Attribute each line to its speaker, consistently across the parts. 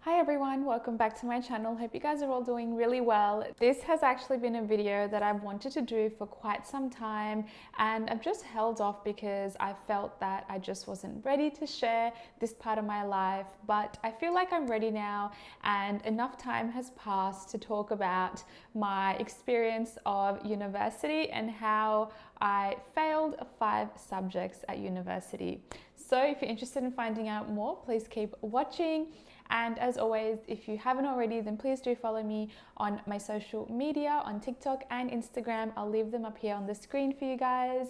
Speaker 1: Hi everyone, welcome back to my channel. Hope you guys are all doing really well. This has actually been a video that I've wanted to do for quite some time, and I've just held off because I felt that I just wasn't ready to share this part of my life, but I feel like I'm ready now, and enough time has passed to talk about my experience of university and how I failed 5 subjects at university. So if you're interested in finding out more, please keep watching. And as always, if you haven't already, then please do follow me on my social media, on TikTok and Instagram. I'll leave them up here on the screen for you guys,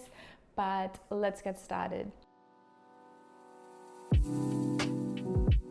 Speaker 1: but let's get started.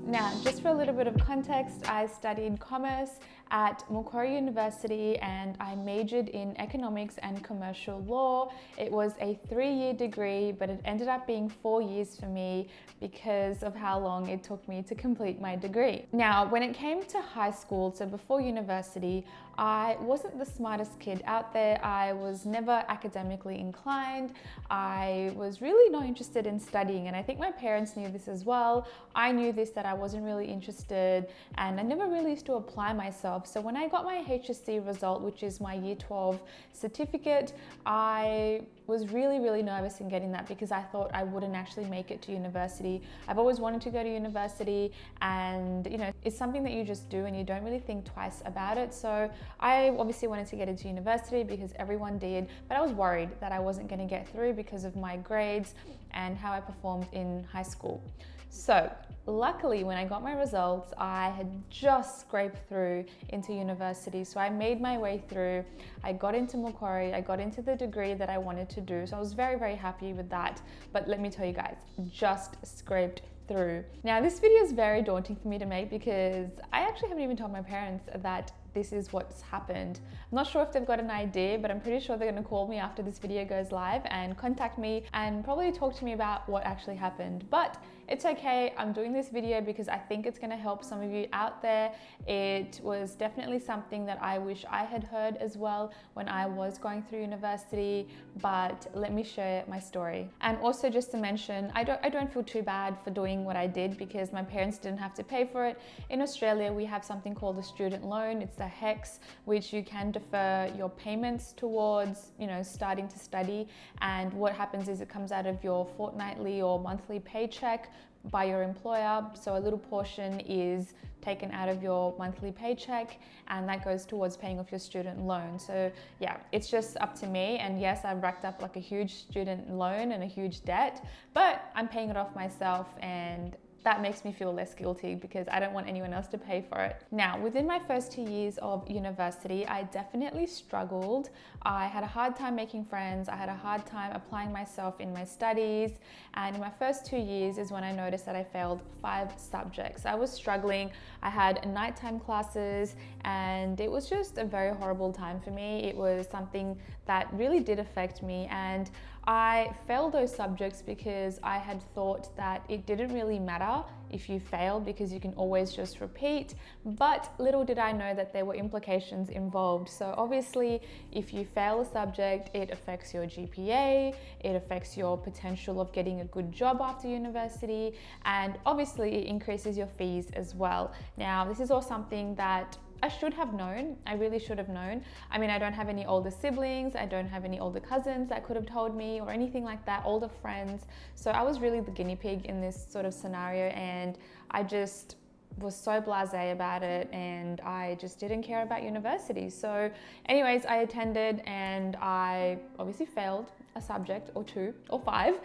Speaker 1: Now, just for a little bit of context, I studied commerce at Macquarie University and I majored in economics and commercial law. It was a 3-year degree, but it ended up being 4 years for me because of how long it took me to complete my degree. Now, when it came to high school, so before university, I wasn't the smartest kid out there. I was never academically inclined. I was really not interested in studying, and I think my parents knew this as well. I knew this, that I wasn't really interested, and I never really used to apply myself. So when I got my HECS result, which is my year 12 certificate, I was really nervous in getting that because I thought I wouldn't actually make it to university. I've always wanted to go to university, and it's something that you just do and you don't really think twice about it. So I obviously wanted to get into university because everyone did, but I was worried that I wasn't going to get through because of my grades and how I performed in high school. So luckily, when I got my results, I had just scraped through into university. So I made my way through. I got into Macquarie, I got into the degree that I wanted to do. So I was very happy with that. But let me tell you guys, just scraped through. Now, this video is very daunting for me to make because I actually haven't even told my parents that this is what's happened. I'm not sure if they've got an idea, but I'm pretty sure they're going to call me after this video goes live and contact me and probably talk to me about what actually happened. But it's okay. I'm doing this video because I think it's going to help some of you out there. It was definitely something that I wish I had heard as well when I was going through university, but let me share my story. And also, just to mention, I don't feel too bad for doing what I did because my parents didn't have to pay for it. In Australia, we have something called a student loan. It's the HECS, which you can defer your payments towards, starting to study. And what happens is it comes out of your fortnightly or monthly paycheck by your employer. So a little portion is taken out of your monthly paycheck and that goes towards paying off your student loan. So yeah, it's just up to me. And yes, I've racked up like a huge student loan and a huge debt, but I'm paying it off myself, and that makes me feel less guilty because I don't want anyone else to pay for it. Now, within my first 2 years of university, I definitely struggled. I had a hard time making friends. I had a hard time applying myself in my studies. And in my first 2 years is when I noticed that I failed 5 subjects. I was struggling. I had nighttime classes and it was just a very horrible time for me. It was something that really did affect me, and I failed those subjects because I had thought that it didn't really matter if you failed because you can always just repeat. But little did I know that there were implications involved. So obviously, if you fail a subject, it affects your GPA, it affects your potential of getting a good job after university, and obviously it increases your fees as well. Now, this is all something that I should have known. I really should have known. I mean, I don't have any older siblings. I don't have any older cousins that could have told me or anything like that, older friends. So I was really the guinea pig in this sort of scenario, and I just was so blasé about it, and I just didn't care about university. So anyways, I attended and I obviously failed a subject or 2 or 5.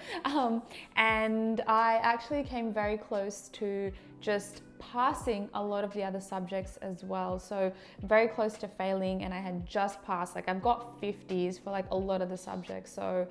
Speaker 1: And I actually came very close to just passing a lot of the other subjects as well. So very close to failing, and I had just passed. Like, I've got 50s for like a lot of the subjects. So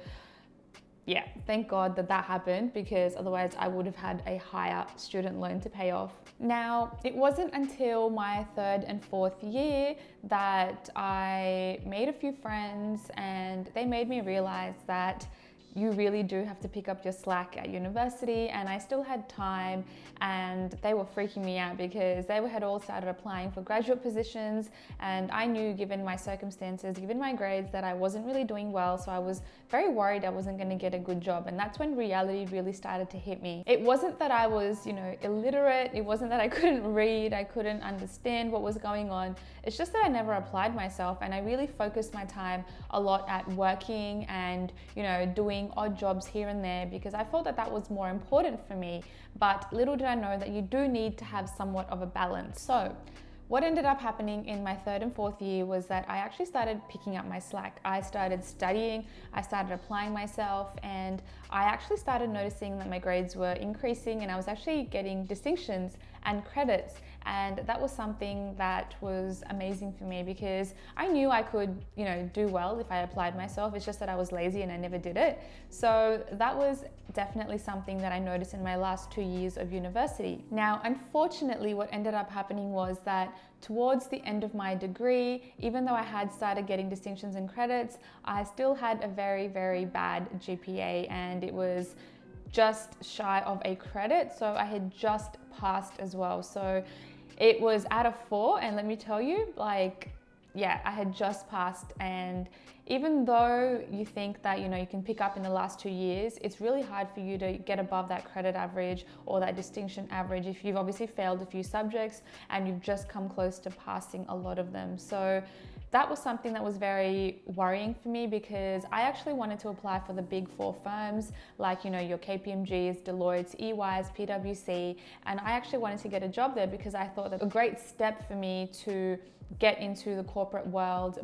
Speaker 1: yeah, thank God that happened because otherwise I would have had a higher student loan to pay off. Now, it wasn't until my 3rd and 4th year that I made a few friends, and they made me realize that you really do have to pick up your slack at university, and I still had time, and they were freaking me out because they had all started applying for graduate positions, and I knew, given my circumstances, given my grades, that I wasn't really doing well, so I was very worried I wasn't going to get a good job. And that's when reality really started to hit me. It wasn't that I was, illiterate, it wasn't that I couldn't read, I couldn't understand what was going on. It's just that I never applied myself, and I really focused my time a lot at working and, doing odd jobs here and there, because I felt that that was more important for me. But little did I know that you do need to have somewhat of a balance. So what ended up happening in my third and fourth year was that I actually started picking up my slack. I started studying, I started applying myself, and I actually started noticing that my grades were increasing, and I was actually getting distinctions and credits. And that was something that was amazing for me, because I knew I could, do well if I applied myself. It's just that I was lazy and I never did it. So that was definitely something that I noticed in my last 2 years of university. Now, unfortunately, what ended up happening was that towards the end of my degree, even though I had started getting distinctions and credits, I still had a very, very bad GPA, and it was just shy of a credit. So I had just passed as well. So it was out of 4, and let me tell you, I had just passed. And even though you think that, you can pick up in the last 2 years, it's really hard for you to get above that credit average or that distinction average if you've obviously failed a few subjects and you've just come close to passing a lot of them. So that was something that was very worrying for me, because I actually wanted to apply for the big 4 firms, like, your KPMGs, Deloitte, EYs, PwC, and I actually wanted to get a job there because I thought that a great step for me to get into the corporate world.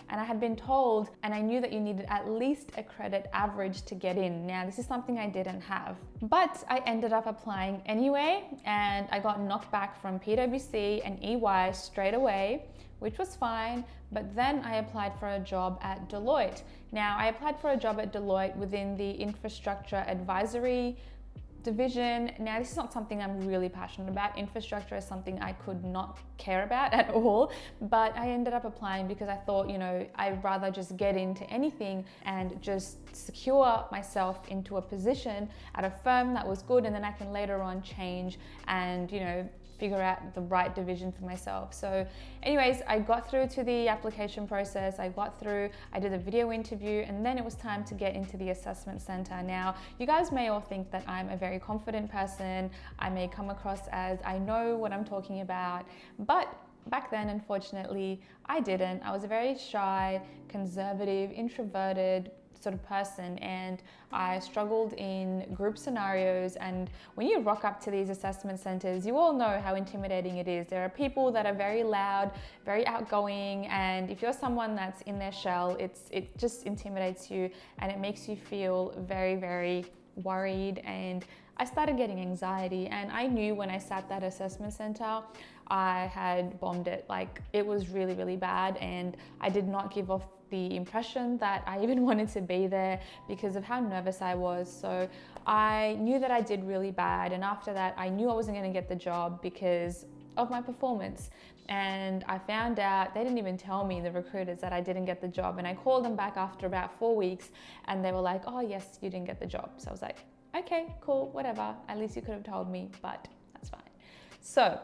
Speaker 1: And I had been told, and I knew that you needed at least a credit average to get in. Now, this is something I didn't have, but I ended up applying anyway, and I got knocked back from PwC and EY straight away, which was fine. But then I applied for a job at Deloitte. Now, I applied for a job at Deloitte within the infrastructure advisory division. Now, this is not something I'm really passionate about. Infrastructure is something I could not care about at all, but I ended up applying because I thought, I'd rather just get into anything and just secure myself into a position at a firm that was good, and then I can later on change and, figure out the right division for myself. So anyways, I got through to the application process. I did a video interview, and then it was time to get into the assessment center. Now, you guys may all think that I'm a very confident person. I may come across as I know what I'm talking about, but back then, unfortunately, I didn't. I was a very shy, conservative, introverted sort of person, and I struggled in group scenarios. And when you rock up to these assessment centers, you all know how intimidating it is. There are people that are very loud, very outgoing, and if you're someone that's in their shell, it just intimidates you, and it makes you feel very, very worried. And I started getting anxiety, and I knew when I sat that assessment center, I had bombed it. It was really, really bad, and I did not give off the impression that I even wanted to be there because of how nervous I was. So I knew that I did really bad, and after that I knew I wasn't going to get the job because of my performance. And I found out, they didn't even tell me, the recruiters, that I didn't get the job. And I called them back after about 4 weeks, and they were like, oh yes, you didn't get the job. So I was like, okay, cool, whatever, at least you could have told me, but that's fine. So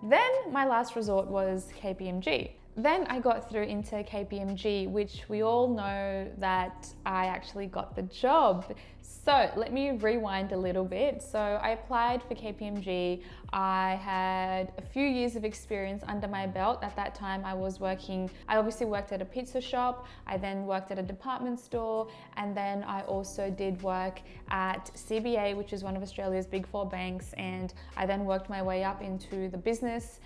Speaker 1: then my last resort was KPMG. Then I got through into KPMG, which we all know that I actually got the job. So let me rewind a little bit. So I applied for KPMG. I had a few years of experience under my belt. At that time, I obviously worked at a pizza shop. I then worked at a department store. And then I also did work at CBA, which is one of Australia's big 4 banks. And I then worked my way up into the business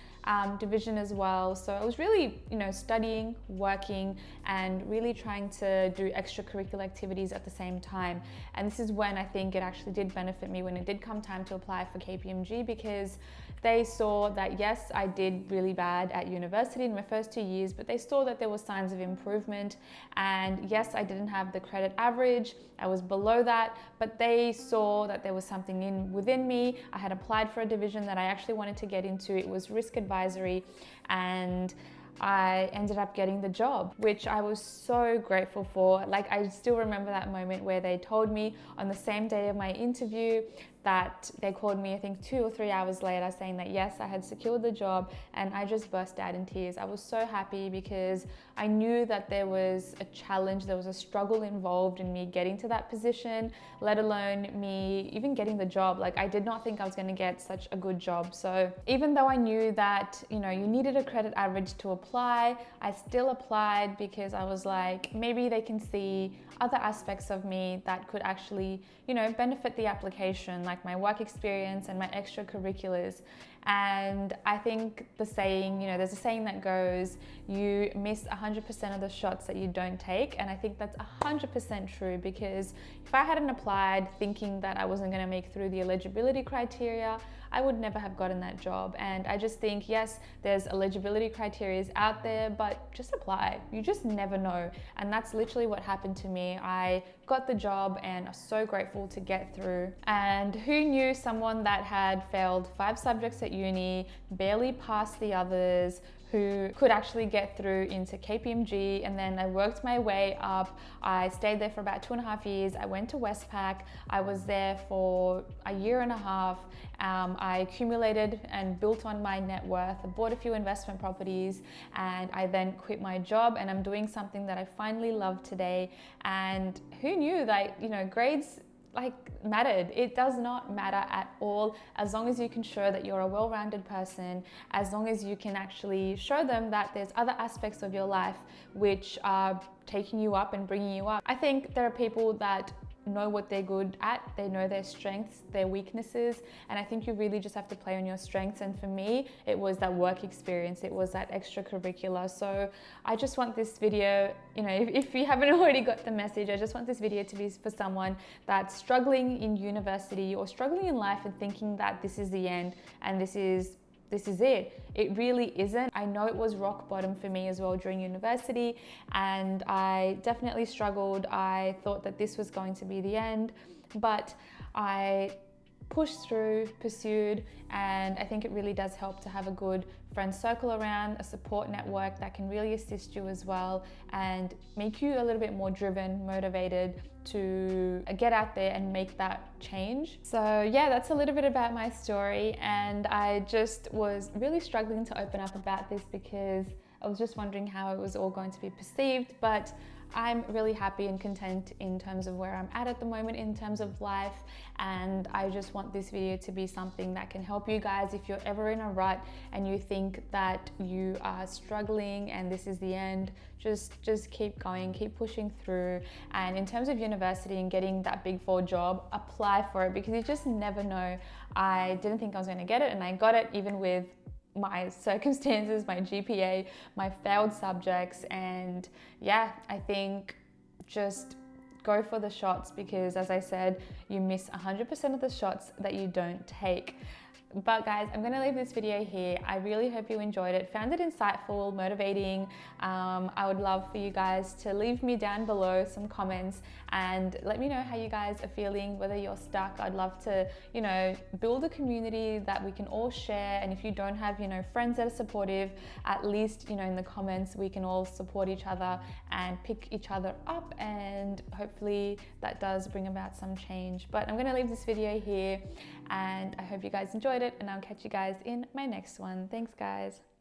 Speaker 1: division as well. So I was really, studying, working, and really trying to do extracurricular activities at the same time. And this is when I think it actually did benefit me when it did come time to apply for KPMG, because they saw that yes, I did really bad at university in my first 2 years, but they saw that there were signs of improvement. And yes, I didn't have the credit average, I was below that, but they saw that there was something within me. I had applied for a division that I actually wanted to get into. It was risk advisory, and I ended up getting the job, which I was so grateful for. Like, I still remember that moment where they told me on the same day of my interview that they called me, I think 2 or 3 hours later, saying that yes, I had secured the job, and I just burst out in tears. I was so happy because I knew that there was a challenge, there was a struggle involved in me getting to that position, let alone me even getting the job. Like, I did not think I was going to get such a good job. So even though I knew that, you know, you needed a credit average to apply, I still applied because I was like, maybe they can see other aspects of me that could actually, you know, benefit the application, like my work experience and my extracurriculars. And I think the saying, you know, there's a saying that goes, you miss 100% of the shots that you don't take. And I think that's 100% true, because if I hadn't applied thinking that I wasn't going to make through the eligibility criteria, I would never have gotten that job. And I just think, yes, there's eligibility criteria out there, but just apply. You just never know. And that's literally what happened to me. I got the job and I'm so grateful to get through. And who knew someone that had failed 5 subjects at uni, barely passed the others, who could actually get through into KPMG, and then I worked my way up. I stayed there for about 2.5 years. I went to Westpac. I was there for a year and a half. I accumulated and built on my net worth. I bought a few investment properties, and I then quit my job, and I'm doing something that I finally love today. And who knew that, you know, grades mattered. It does not matter at all, as long as you can show that you're a well-rounded person, as long as you can actually show them that there's other aspects of your life which are taking you up and bringing you up. I think there are people that know what they're good at, they know their strengths, their weaknesses, and I think you really just have to play on your strengths. And for me, it was that work experience, it was that extracurricular. So I just want this video, you know, if you haven't already got the message, I just want this video to be for someone that's struggling in university or struggling in life and thinking that this is the end and this is it. It really isn't. I know it was rock bottom for me as well during university, and I definitely struggled. I thought that this was going to be the end, but I pushed through, pursued, and I think it really does help to have a good friend circle around, a support network that can really assist you as well and make you a little bit more driven, motivated to get out there and make that change. So yeah, that's a little bit about my story, and I just was really struggling to open up about this because I was just wondering how it was all going to be perceived, but I'm really happy and content in terms of where I'm at the moment in terms of life, and I just want this video to be something that can help you guys if you're ever in a rut and you think that you are struggling and this is the end. Just keep going, keep pushing through. And in terms of university and getting that Big 4 job, apply for it, because you just never know. I didn't think I was going to get it, and I got it even with my circumstances, my GPA, my failed subjects. And yeah, I think just go for the shots, because as I said, you miss 100% of the shots that you don't take. But guys, I'm gonna leave this video here. I really hope you enjoyed it, found it insightful, motivating. I would love for you guys to leave me down below some comments and let me know how you guys are feeling, whether you're stuck. I'd love to, you know, build a community that we can all share. And if you don't have, you know, friends that are supportive, at least, you know, in the comments, we can all support each other and pick each other up. And hopefully that does bring about some change. But I'm gonna leave this video here, and I hope you guys enjoyed it, and I'll catch you guys in my next one. Thanks guys.